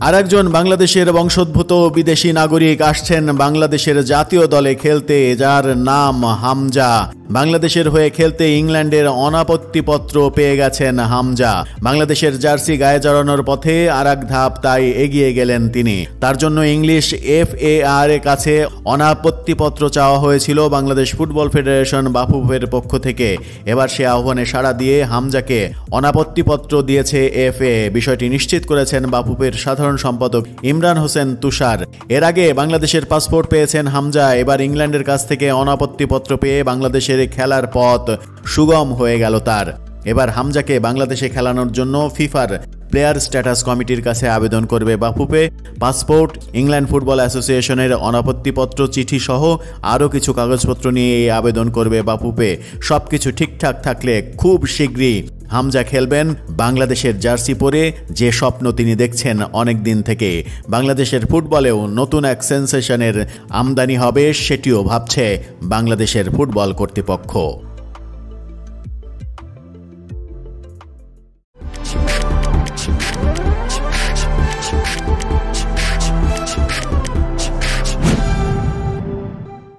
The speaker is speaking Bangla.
আরেকজন বাংলাদেশের বংশোদ্ভূত বিদেশি নাগরিক আসছেন বাংলাদেশের জাতীয় দলে খেলতে, যার নাম হামজা। বাংলাদেশের হয়ে খেলতে ইংল্যান্ডের অনাপত্তিপত্র পেয়ে গেছেন হামজা। বাংলাদেশের জার্সি গায়ে জড়ানোর পথে আর এক ধাপ তাই এগিয়ে গেলেন তিনি। তার জন্য ইংলিশ FAR এর কাছে অনাপত্তিপত্র চাওয়া হয়েছিল বাংলাদেশ ফুটবল ফেডারেশন বাফুফের পক্ষ থেকে। এবার সে আহ্বানে সাড়া দিয়ে হামজাকে অনাপত্তিপত্র দিয়েছে FA। বিষয়টি নিশ্চিত করেছেন বাফুফের সাধারণ সম্পাদক ইমরান হোসেন তুষার। এর আগে বাংলাদেশের পাসপোর্ট পেয়েছেন হামজা। এবার ইংল্যান্ডের কাছ থেকে অনাপত্তিপত্র পেয়ে বাংলাদেশের খেলার পথ সুগম হয়ে গেল তার। এবার হামজাকে বাংলাদেশে খেলানোর জন্য ফিফার প্লেয়ার স্ট্যাটাস কমিটির কাছে আবেদন করবে বাফুফে। পাসপোর্ট, ইংল্যান্ড ফুটবল অ্যাসোসিয়েশনের অনাপত্তিপত্র, চিঠি সহ আরও কিছু কাগজপত্র নিয়ে এই আবেদন করবে বাফুফে। সবকিছু ঠিকঠাক থাকলে খুব শীঘ্রই হামজা খেলবেন বাংলাদেশের জার্সি পরে, যে স্বপ্ন তিনি দেখছেন অনেক দিন থেকে। বাংলাদেশের ফুটবলেও নতুন এক সেন্সেশনের আমদানি হবে, সেটিও ভাবছে বাংলাদেশের ফুটবল কর্তৃপক্ষ।